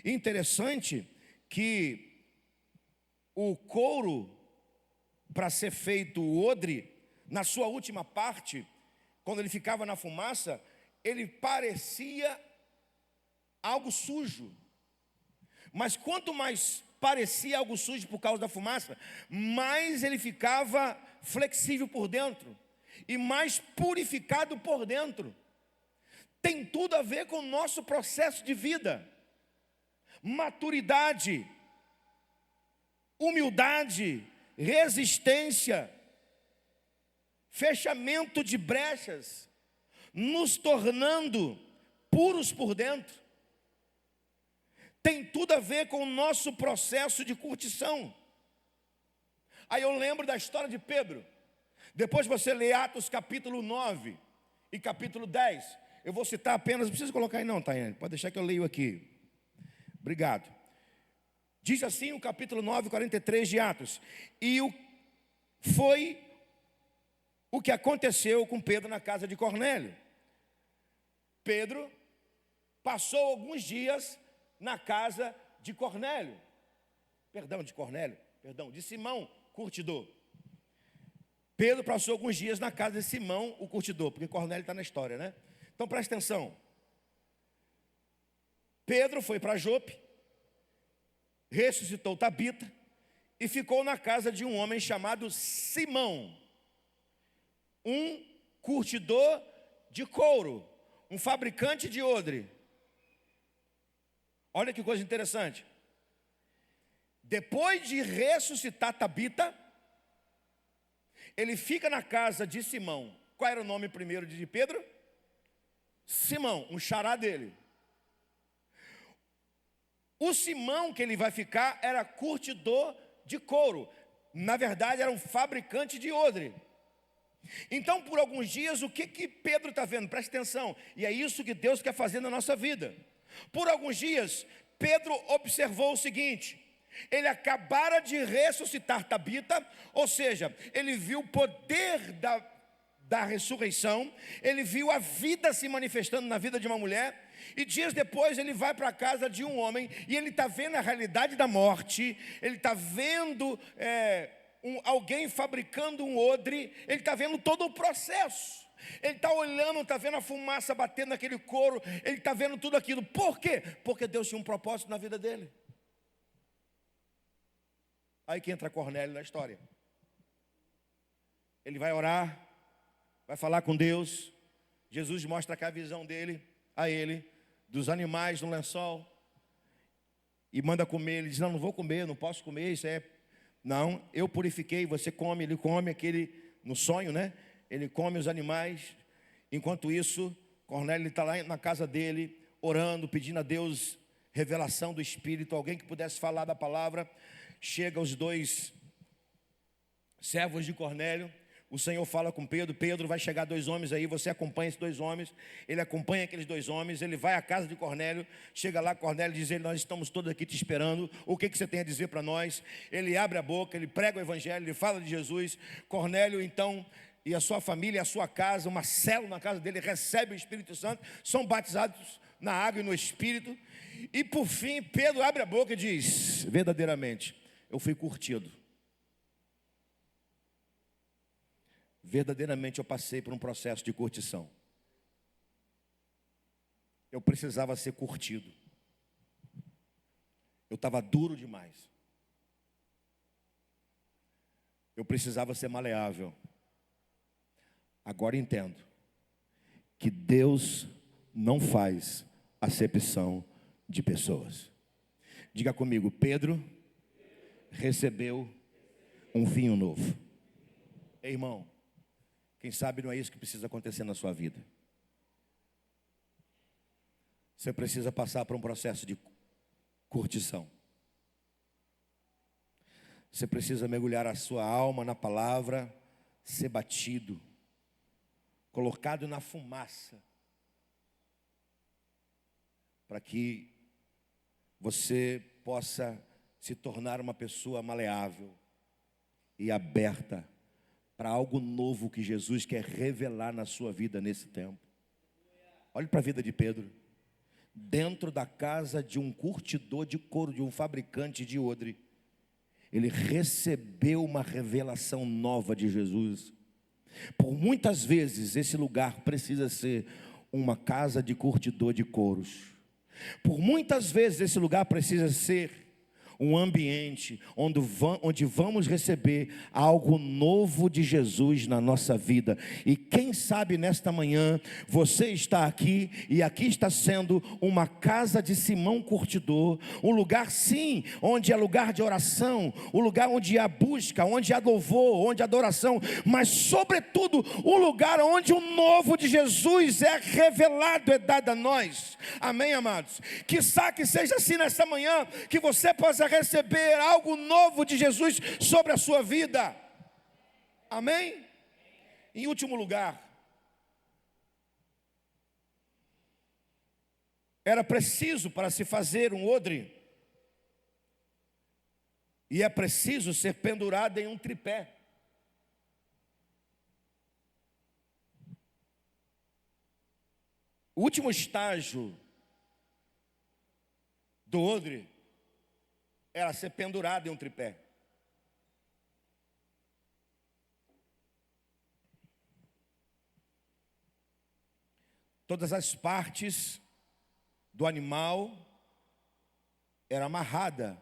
S1: Interessante que o couro, para ser feito o odre, na sua última parte, quando ele ficava na fumaça, ele parecia algo sujo. Mas quanto mais parecia algo sujo por causa da fumaça, mais ele ficava flexível por dentro e mais purificado por dentro. Tem tudo a ver com o nosso processo de vida. Maturidade, humildade, resistência, fechamento de brechas, nos tornando puros por dentro. Tem tudo a ver com o nosso processo de curtição. Aí eu lembro da história de Pedro. Depois você lê Atos capítulo 9 e capítulo 10. Eu vou citar apenas, não precisa colocar aí não, Taiane, pode deixar que eu leio aqui. Obrigado. Diz assim o capítulo 9, 43 de Atos. Foi o que aconteceu com Pedro na casa de Cornélio. Pedro passou alguns dias na casa de Cornélio. De Simão, curtidor. Pedro passou alguns dias na casa de Simão, o curtidor, porque Cornélio está na história, né? Então presta atenção. Pedro foi para Jope, ressuscitou Tabita e ficou na casa de um homem chamado Simão, um curtidor de couro, um fabricante de odre. Olha que coisa interessante. Depois de ressuscitar Tabita, ele fica na casa de Simão. Qual era o nome primeiro de Pedro? Simão, um xará dele. O Simão que ele vai ficar era curtidor de couro. Na verdade, era um fabricante de odre. Então, por alguns dias, o que Pedro está vendo? Presta atenção. E é isso que Deus quer fazer na nossa vida. Por alguns dias, Pedro observou o seguinte: ele acabara de ressuscitar Tabita, ou seja, ele viu o poder da ressurreição, ele viu a vida se manifestando na vida de uma mulher, e dias depois ele vai para a casa de um homem, e ele está vendo a realidade da morte, ele está vendo alguém fabricando um odre, ele está vendo todo o processo, ele está olhando, está vendo a fumaça batendo naquele couro, ele está vendo tudo aquilo. Por quê? Porque Deus tinha um propósito na vida dele. Aí que entra Cornélio na história. Ele vai orar, vai falar com Deus. Jesus mostra cá a visão dele, a ele, dos animais no lençol, e manda comer. Ele diz: não vou comer, não posso comer, isso é... Não, eu purifiquei, você come. Ele come aquele, no sonho, né? Ele come os animais. Enquanto isso, Cornélio está lá na casa dele, orando, pedindo a Deus revelação do Espírito, alguém que pudesse falar da palavra. Chega os dois servos de Cornélio. O Senhor fala com Pedro: Pedro, vai chegar 2 homens aí, você acompanha esses 2 homens. Ele acompanha aqueles 2 homens, ele vai à casa de Cornélio. Chega lá, Cornélio diz: nós estamos todos aqui te esperando, o que você tem a dizer para nós? Ele abre a boca, ele prega o evangelho, ele fala de Jesus. Cornélio então, e a sua família, a sua casa, uma célula na casa dele, recebe o Espírito Santo, são batizados na água e no Espírito. E por fim, Pedro abre a boca e diz: verdadeiramente, eu fui curtido. Verdadeiramente eu passei por um processo de curtição. Eu precisava ser curtido. Eu estava duro demais. Eu precisava ser maleável. Agora entendo que Deus não faz acepção de pessoas. Diga comigo: Pedro recebeu um vinho novo. Ei, irmão, quem sabe não é isso que precisa acontecer na sua vida. Você precisa passar por um processo de curtição. Você precisa mergulhar a sua alma na palavra, ser batido, colocado na fumaça, para que você possa se tornar uma pessoa maleável e aberta para algo novo que Jesus quer revelar na sua vida nesse tempo. Olhe para a vida de Pedro. Dentro da casa de um curtidor de couro, de um fabricante de odre, ele recebeu uma revelação nova de Jesus. Por muitas vezes esse lugar precisa ser uma casa de curtidor de couros. Por muitas vezes esse lugar precisa ser um ambiente onde vamos receber algo novo de Jesus na nossa vida. E quem sabe nesta manhã você está aqui, e aqui está sendo uma casa de Simão Curtidor, um lugar sim, onde é lugar de oração, um lugar onde há busca, onde há louvor, onde há adoração, mas sobretudo um lugar onde o novo de Jesus é revelado, é dado a nós. Amém, amados? Que seja assim nesta manhã, que você possa receber algo novo de Jesus sobre a sua vida. Amém? Em último lugar, era preciso para se fazer um odre, e é preciso ser pendurado em um tripé. O último estágio do odre era ser pendurado em um tripé. Todas as partes do animal era amarrada.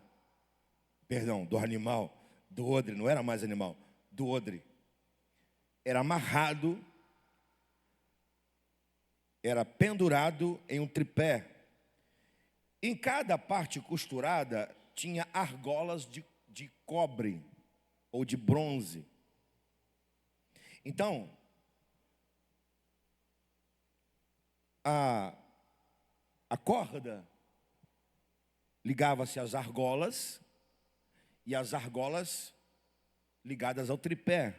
S1: Do animal, do odre, não era mais animal, do odre. Era amarrado, era pendurado em um tripé. Em cada parte costurada tinha argolas de cobre ou de bronze. Então, a corda ligava-se às argolas, e as argolas ligadas ao tripé.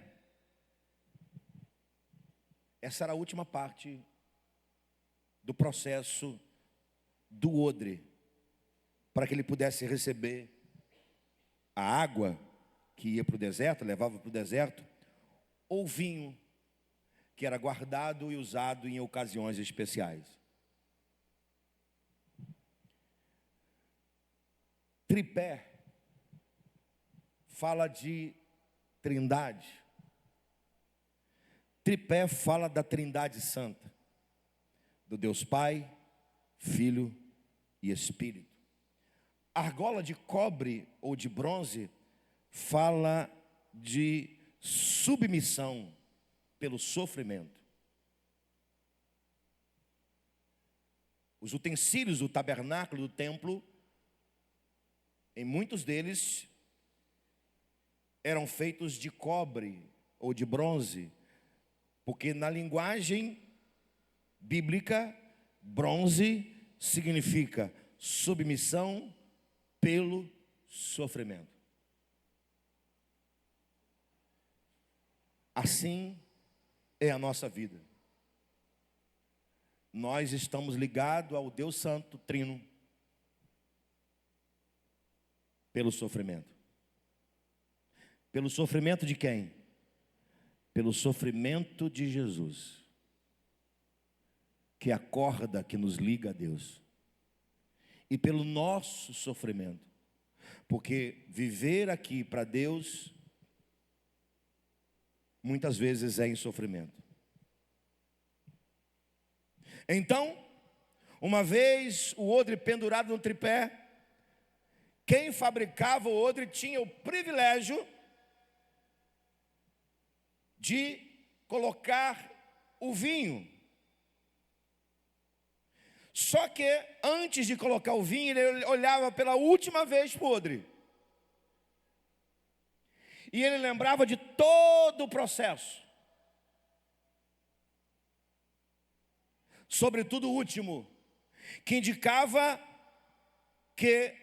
S1: Essa era a última parte do processo do odre, para que ele pudesse receber a água que ia para o deserto, levava para o deserto, ou vinho, que era guardado e usado em ocasiões especiais. Tripé fala de trindade. Tripé fala da Trindade Santa, do Deus Pai, Filho e Espírito. Argola de cobre ou de bronze fala de submissão pelo sofrimento. Os utensílios do tabernáculo, do templo, em muitos deles eram feitos de cobre ou de bronze, porque na linguagem bíblica, bronze significa submissão pelo sofrimento. Assim é a nossa vida. Nós estamos ligados ao Deus Santo, Trino, pelo sofrimento. Pelo sofrimento de quem? Pelo sofrimento de Jesus, que é a corda que nos liga a Deus. E pelo nosso sofrimento, porque viver aqui para Deus muitas vezes é em sofrimento. Então, uma vez o odre pendurado no tripé, quem fabricava o odre tinha o privilégio de colocar o vinho. Só que antes de colocar o vinho, ele olhava pela última vez para o odre. E ele lembrava de todo o processo. Sobretudo o último, que indicava que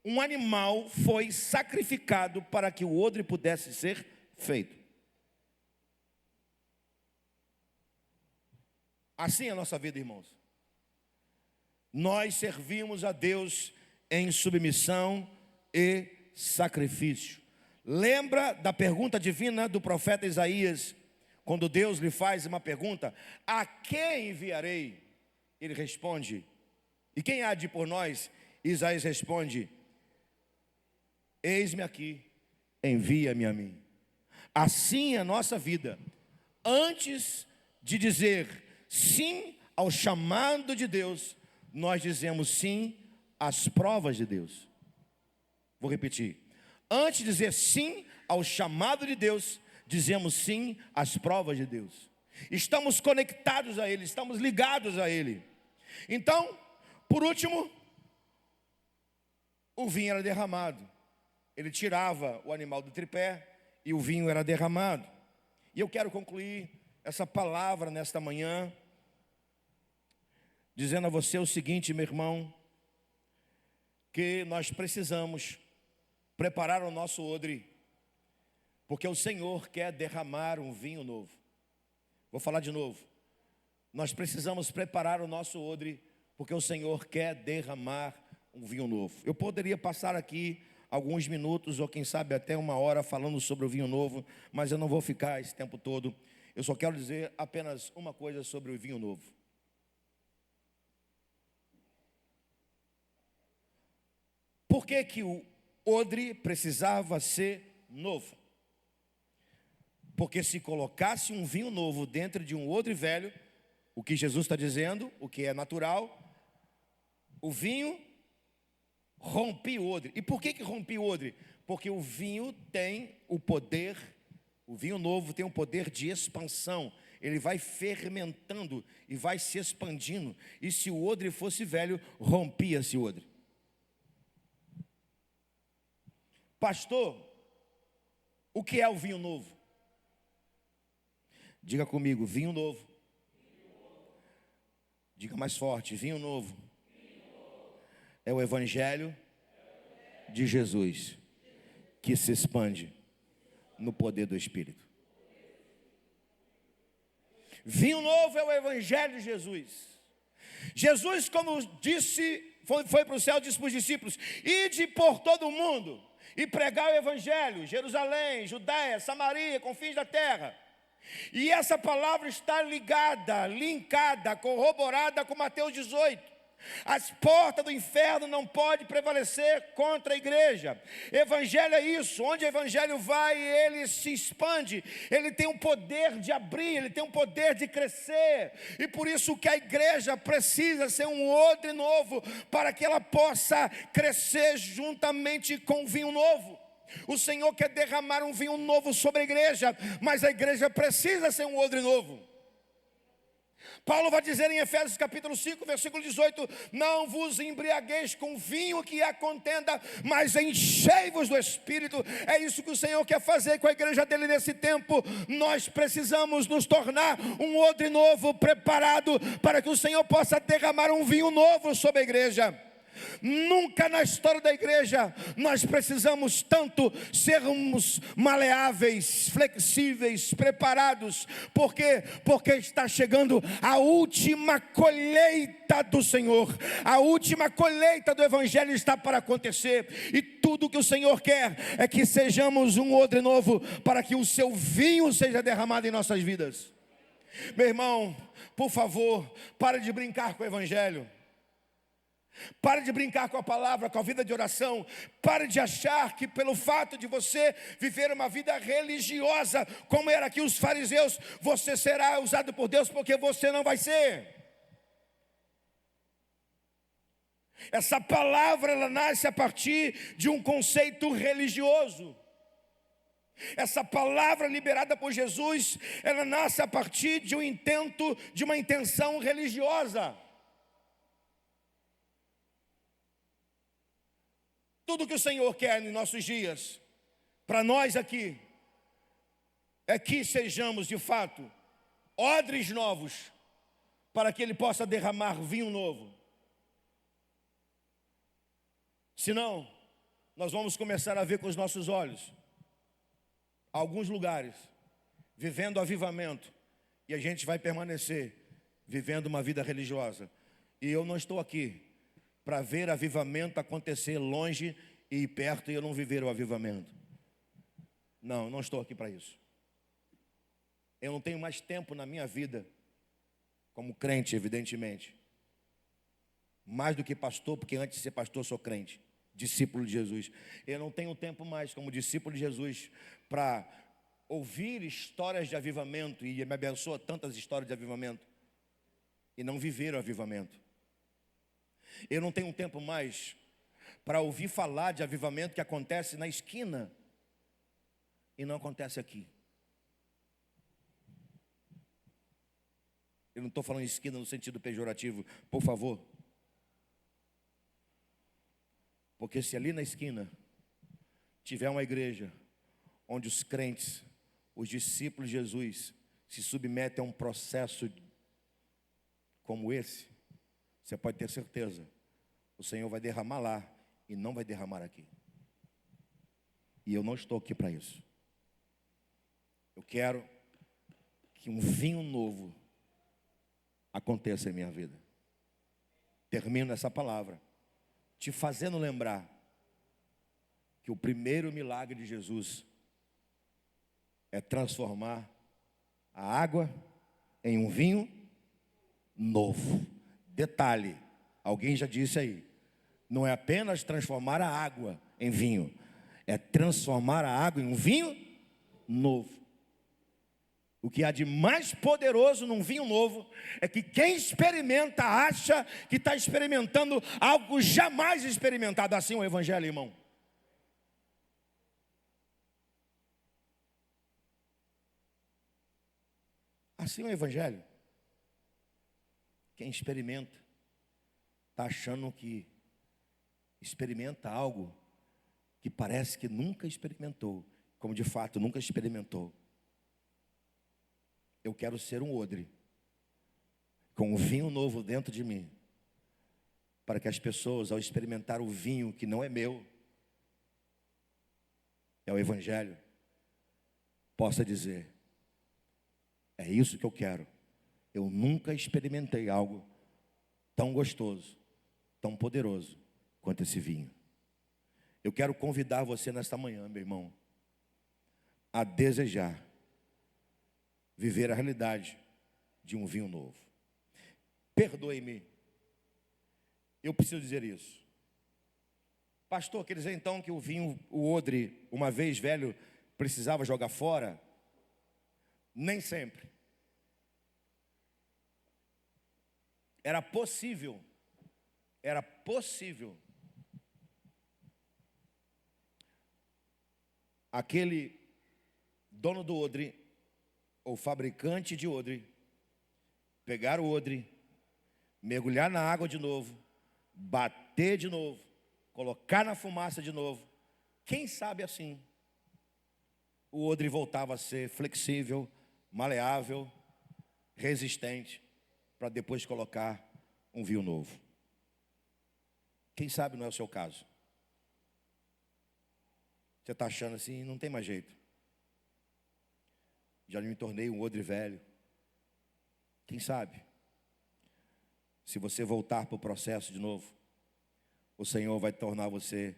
S1: um animal foi sacrificado para que o odre pudesse ser feito. Assim é a nossa vida, irmãos. Nós servimos a Deus em submissão e sacrifício. Lembra da pergunta divina do profeta Isaías, quando Deus lhe faz uma pergunta: a quem enviarei? Ele responde: e quem há de ir por nós? Isaías responde: eis-me aqui, envia-me a mim. Assim é a nossa vida. Antes de dizer sim ao chamado de Deus, nós dizemos sim às provas de Deus. Vou repetir. Antes de dizer sim ao chamado de Deus, dizemos sim às provas de Deus. Estamos conectados a Ele, estamos ligados a Ele. Então, por último, o vinho era derramado. Ele tirava o animal do tripé e o vinho era derramado. E eu quero concluir essa palavra nesta manhã, dizendo a você o seguinte, meu irmão, que nós precisamos preparar o nosso odre, porque o Senhor quer derramar um vinho novo. Vou falar de novo. Nós precisamos preparar o nosso odre, porque o Senhor quer derramar um vinho novo. Eu poderia passar aqui alguns minutos, ou quem sabe até uma hora, falando sobre o vinho novo, mas eu não vou ficar esse tempo todo. Eu só quero dizer apenas uma coisa sobre o vinho novo. Por que que o odre precisava ser novo? Porque se colocasse um vinho novo dentro de um odre velho, o que Jesus está dizendo, o que é natural, o vinho rompia o odre. E por que rompia o odre? Porque o vinho tem o poder, o vinho novo tem o poder de expansão. Ele vai fermentando e vai se expandindo. E se o odre fosse velho, rompia-se o odre. Pastor, o que é o vinho novo? Diga comigo, vinho novo. Diga mais forte, vinho novo. É o Evangelho de Jesus, que se expande no poder do Espírito. Vinho novo é o Evangelho de Jesus. Jesus, como disse, foi para o céu, disse para os discípulos: ide por todo o mundo e pregar o Evangelho, Jerusalém, Judéia, Samaria, confins da terra. E essa palavra está ligada, linkada, corroborada com Mateus 18. As portas do inferno não podem prevalecer contra a igreja. Evangelho é isso, onde o evangelho vai, ele se expande. Ele tem o poder de abrir, ele tem o poder de crescer. E por isso que a igreja precisa ser um odre novo, para que ela possa crescer juntamente com o vinho novo. O Senhor quer derramar um vinho novo sobre a igreja, mas a igreja precisa ser um odre novo. Paulo vai dizer em Efésios capítulo 5, versículo 18: não vos embriagueis com vinho que é contenda, mas enchei-vos do Espírito. É isso que o Senhor quer fazer com a igreja dele nesse tempo. Nós precisamos nos tornar um odre novo, preparado para que o Senhor possa derramar um vinho novo sobre a igreja. Nunca na história da igreja nós precisamos tanto sermos maleáveis, flexíveis, preparados. Por quê? Porque está chegando a última colheita do Senhor. A última colheita do Evangelho está para acontecer. E tudo que o Senhor quer é que sejamos um odre novo, para que o seu vinho seja derramado em nossas vidas. Meu irmão, por favor, pare de brincar com o Evangelho. Pare de brincar com a palavra, com a vida de oração. Pare de achar que pelo fato de você viver uma vida religiosa, como era aqui os fariseus, você será usado por Deus, porque você não vai ser. Essa palavra, ela nasce a partir de um conceito religioso. Essa palavra liberada por Jesus, ela nasce a partir de um intento, de uma intenção religiosa. Tudo que o Senhor quer nos nossos dias, para nós aqui, é que sejamos de fato odres novos, para que Ele possa derramar vinho novo. Senão, nós vamos começar a ver com os nossos olhos alguns lugares vivendo avivamento, e a gente vai permanecer vivendo uma vida religiosa. E eu não estou aqui para ver avivamento acontecer longe e perto e eu não viver o avivamento. Não estou aqui para isso. Eu não tenho mais tempo na minha vida como crente, evidentemente. Mais do que pastor, porque antes de ser pastor sou crente, discípulo de Jesus. Eu não tenho tempo mais como discípulo de Jesus para ouvir histórias de avivamento, e me abençoa tantas histórias de avivamento, e não viver o avivamento. Eu não tenho tempo mais para ouvir falar de avivamento que acontece na esquina e não acontece aqui. Eu não estou falando esquina no sentido pejorativo, por favor. Porque se ali na esquina tiver uma igreja onde os crentes, os discípulos de Jesus, se submetem a um processo como esse, você pode ter certeza, o Senhor vai derramar lá e não vai derramar aqui. E eu não estou aqui para isso. Eu quero que um vinho novo aconteça em minha vida. Termino essa palavra te fazendo lembrar que o primeiro milagre de Jesus é transformar a água em um vinho novo. Detalhe, alguém já disse aí, não é apenas transformar a água em vinho, é transformar a água em um vinho novo. O que há de mais poderoso num vinho novo é que quem experimenta acha que está experimentando algo jamais experimentado. Assim é o Evangelho, irmão. Assim é o Evangelho. Quem experimenta está achando que experimenta algo que parece que nunca experimentou, como de fato nunca experimentou. Eu quero ser um odre, com um vinho novo dentro de mim, para que as pessoas, ao experimentar o vinho que não é meu, é o Evangelho, possa dizer, é isso que eu quero. Eu nunca experimentei algo tão gostoso, tão poderoso quanto esse vinho. Eu quero convidar você nesta manhã, meu irmão, a desejar viver a realidade de um vinho novo. Perdoe-me, eu preciso dizer isso. Pastor, quer dizer então que o vinho, o odre, uma vez velho, precisava jogar fora? Nem sempre. Era possível aquele dono do odre, ou fabricante de odre, pegar o odre, mergulhar na água de novo, bater de novo, colocar na fumaça de novo. Quem sabe assim, o odre voltava a ser flexível, maleável, resistente, para depois colocar um vinho novo. Quem sabe não é o seu caso. Você está achando assim, não tem mais jeito. Já me tornei um odre velho. Quem sabe? Se você voltar para o processo de novo, o Senhor vai tornar você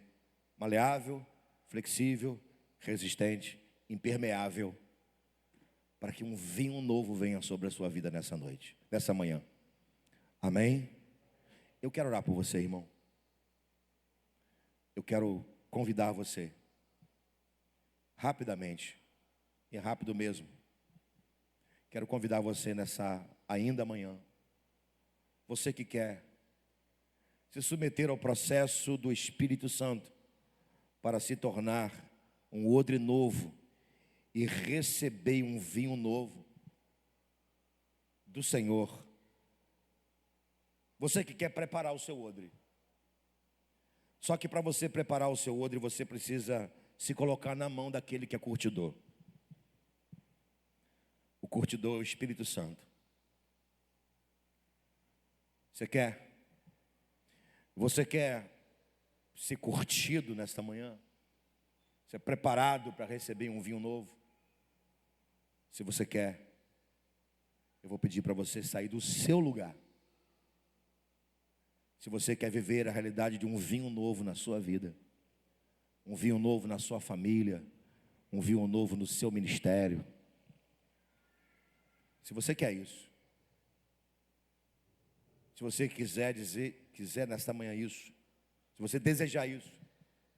S1: maleável, flexível, resistente, impermeável, para que um vinho novo venha sobre a sua vida nessa noite, nessa manhã. Amém? Eu quero orar por você, irmão. Eu quero convidar você, rapidamente, e rápido mesmo. Quero convidar você nessa ainda amanhã. Você que quer se submeter ao processo do Espírito Santo para se tornar um odre novo e receber um vinho novo do Senhor. Você que quer preparar o seu odre, Só que para você preparar o seu odre, você precisa se colocar na mão daquele que é curtidor. O curtidor é o Espírito Santo. Você quer? Você quer ser curtido nesta manhã? Ser preparado para receber um vinho novo? Se você quer, eu vou pedir para você sair do seu lugar. Se você quer viver a realidade de um vinho novo na sua vida, um vinho novo na sua família, um vinho novo no seu ministério, se você quer isso, se você quiser nesta manhã isso, se você desejar isso,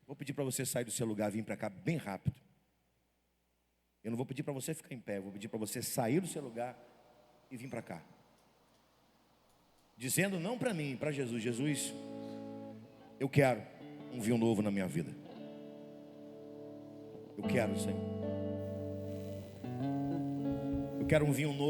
S1: vou pedir para você sair do seu lugar, vir para cá bem rápido. Eu não vou pedir para você ficar em pé, eu vou pedir para você sair do seu lugar e vir para cá. Dizendo não para mim, para Jesus: Jesus, eu quero um vinho novo na minha vida. Eu quero, Senhor. Eu quero um vinho novo.